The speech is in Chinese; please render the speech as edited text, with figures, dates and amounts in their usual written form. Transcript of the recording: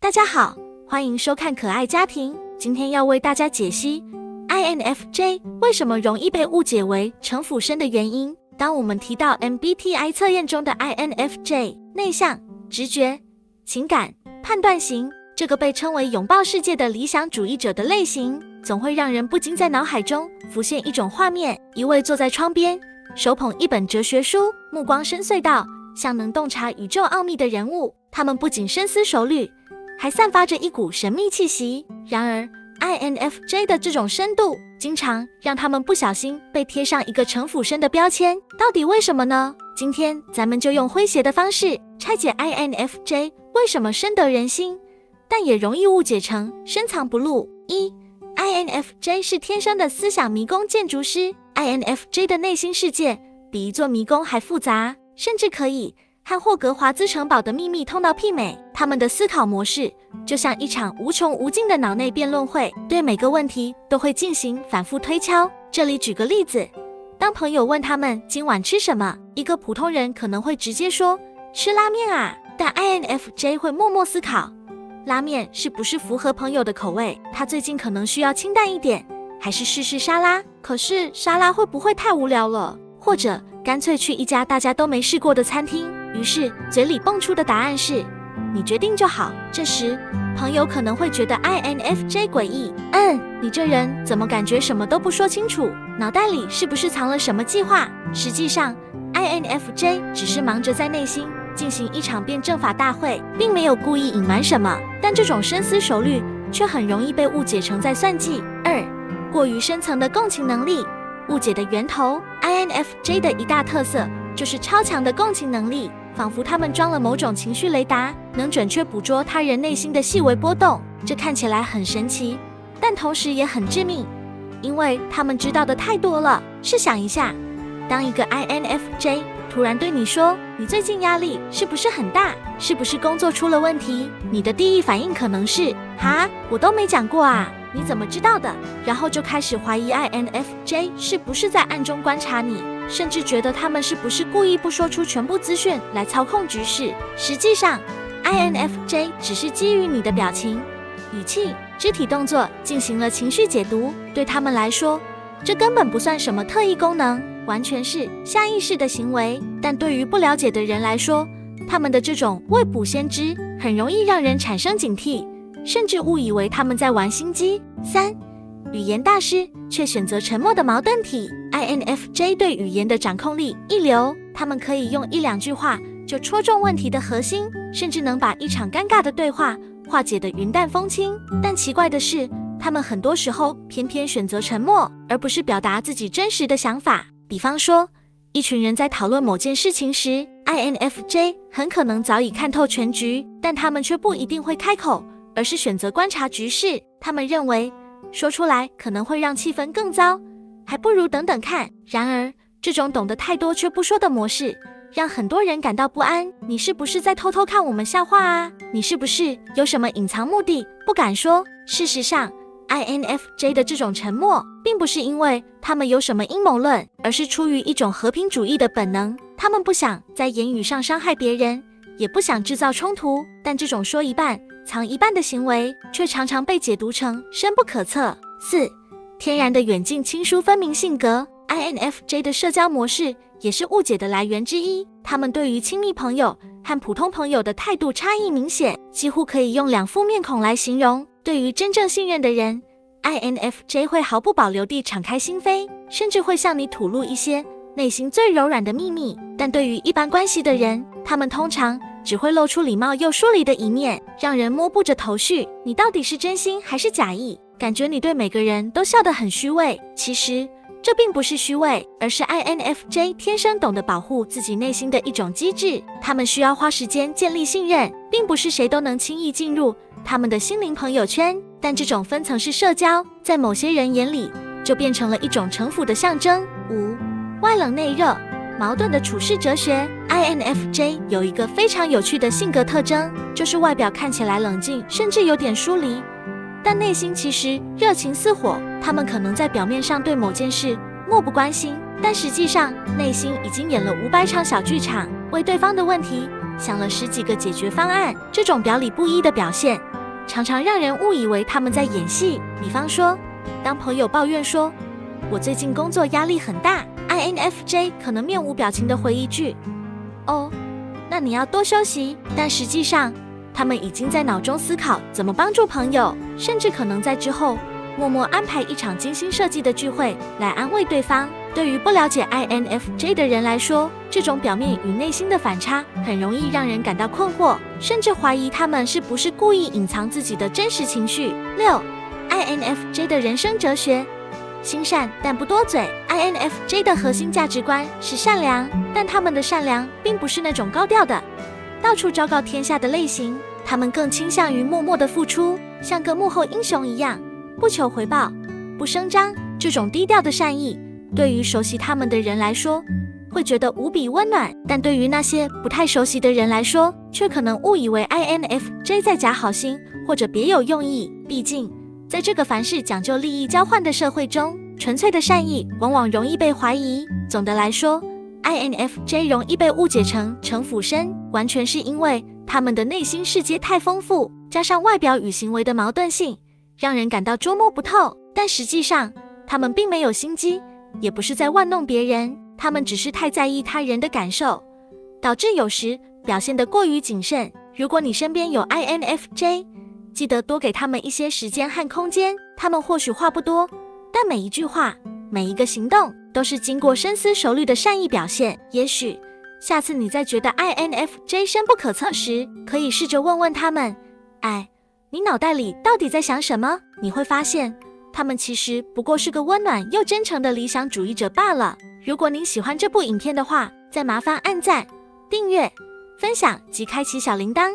大家好，欢迎收看可爱家庭。今天要为大家解析 INFJ 为什么容易被误解为城府深的原因。当我们提到 MBTI 测验中的 INFJ 内向、直觉、情感、判断型，这个被称为拥抱世界的理想主义者的类型，总会让人不禁在脑海中浮现一种画面：一位坐在窗边，手捧一本哲学书，目光深邃到像能洞察宇宙奥秘的人物。他们不仅深思熟虑，还散发着一股神秘气息。然而 INFJ 的这种深度经常让他们不小心被贴上一个城府深的标签，到底为什么呢？今天咱们就用诙谐的方式拆解 INFJ 为什么深得人心，但也容易误解成深藏不露。INFJ 是天生的思想迷宫建筑师。 INFJ 的内心世界比一座迷宫还复杂，甚至可以和霍格华兹城堡的秘密通道媲美。他们的思考模式就像一场无穷无尽的脑内辩论会，对每个问题都会进行反复推敲。这里举个例子，当朋友问他们今晚吃什么，一个普通人可能会直接说吃拉面啊，但 INFJ 会默默思考，拉面是不是符合朋友的口味，他最近可能需要清淡一点，还是试试沙拉，可是沙拉会不会太无聊了，或者干脆去一家大家都没试过的餐厅。于是嘴里蹦出的答案是你决定就好。这时朋友可能会觉得 INFJ 诡异，你这人怎么感觉什么都不说清楚，脑袋里是不是藏了什么计划？实际上 INFJ 只是忙着在内心进行一场辩证法大会，并没有故意隐瞒什么，但这种深思熟虑却很容易被误解成在算计。过于深层的共情能力。误解的源头， INFJ 的一大特色就是超强的共情能力，仿佛他们装了某种情绪雷达，能准确捕捉他人内心的细微波动。这看起来很神奇，但同时也很致命，因为他们知道的太多了。试想一下，当一个 INFJ 突然对你说你最近压力是不是很大，是不是工作出了问题，你的第一反应可能是哈，我都没讲过啊，你怎么知道的？然后就开始怀疑 INFJ 是不是在暗中观察你，甚至觉得他们是不是故意不说出全部资讯来操控局势。实际上 INFJ 只是基于你的表情、语气、肢体动作进行了情绪解读，对他们来说这根本不算什么特异功能，完全是下意识的行为。但对于不了解的人来说，他们的这种未卜先知很容易让人产生警惕，甚至误以为他们在玩心机。语言大师却选择沉默的矛盾体。 INFJ 对语言的掌控力一流，他们可以用一两句话就戳中问题的核心，甚至能把一场尴尬的对话化解得云淡风轻。但奇怪的是，他们很多时候偏偏选择沉默，而不是表达自己真实的想法。比方说，一群人在讨论某件事情时， INFJ 很可能早已看透全局，但他们却不一定会开口，而是选择观察局势。他们认为说出来可能会让气氛更糟，还不如等等看。然而这种懂得太多却不说的模式让很多人感到不安。你是不是在偷偷看我们笑话啊？你是不是有什么隐藏目的不敢说？事实上 INFJ 的这种沉默并不是因为他们有什么阴谋论，而是出于一种和平主义的本能。他们不想在言语上伤害别人，也不想制造冲突，但这种说一半藏一半的行为却常常被解读成深不可测。天然的远近亲疏分明性格。 INFJ 的社交模式也是误解的来源之一，他们对于亲密朋友和普通朋友的态度差异明显，几乎可以用两副面孔来形容。对于真正信任的人， INFJ 会毫不保留地敞开心扉，甚至会向你吐露一些内心最柔软的秘密。但对于一般关系的人，他们通常只会露出礼貌又疏离的一面，让人摸不着头绪。你到底是真心还是假意？感觉你对每个人都笑得很虚伪。其实这并不是虚伪，而是 INFJ 天生懂得保护自己内心的一种机制。他们需要花时间建立信任，并不是谁都能轻易进入他们的心灵朋友圈。但这种分层式社交在某些人眼里就变成了一种城府的象征。外冷内热矛盾的处事哲学。 INFJ 有一个非常有趣的性格特征，就是外表看起来冷静，甚至有点疏离，但内心其实热情似火。他们可能在表面上对某件事漠不关心，但实际上内心已经演了500场小剧场，为对方的问题想了10几个解决方案。这种表里不一的表现，常常让人误以为他们在演戏。比方说，当朋友抱怨说我最近工作压力很大， INFJ 可能面无表情地回一句哦，那你要多休息。但实际上他们已经在脑中思考怎么帮助朋友，甚至可能在之后默默安排一场精心设计的聚会来安慰对方。对于不了解 INFJ 的人来说，这种表面与内心的反差很容易让人感到困惑，甚至怀疑他们是不是故意隐藏自己的真实情绪。6. INFJ 的人生哲学：心善但不多嘴。 INFJ 的核心价值观是善良，但他们的善良并不是那种高调的到处昭告天下的类型，他们更倾向于默默的付出，像个幕后英雄一样，不求回报，不声张。这种低调的善意对于熟悉他们的人来说会觉得无比温暖，但对于那些不太熟悉的人来说，却可能误以为 INFJ 在假好心或者别有用意。毕竟在这个凡事讲究利益交换的社会中，纯粹的善意往往容易被怀疑。总的来说， INFJ 容易被误解成城府深，完全是因为他们的内心世界太丰富，加上外表与行为的矛盾性，让人感到捉摸不透。但实际上他们并没有心机，也不是在玩弄别人，他们只是太在意他人的感受，导致有时表现得过于谨慎。如果你身边有 INFJ， 记得多给他们一些时间和空间，他们或许话不多，但每一句话，每一个行动都是经过深思熟虑的善意表现。也许下次你在觉得 INFJ 深不可测时，可以试着问问他们，你脑袋里到底在想什么？你会发现他们其实不过是个温暖又真诚的理想主义者罢了。如果您喜欢这部影片的话，再麻烦按赞、订阅、分享及开启小铃铛，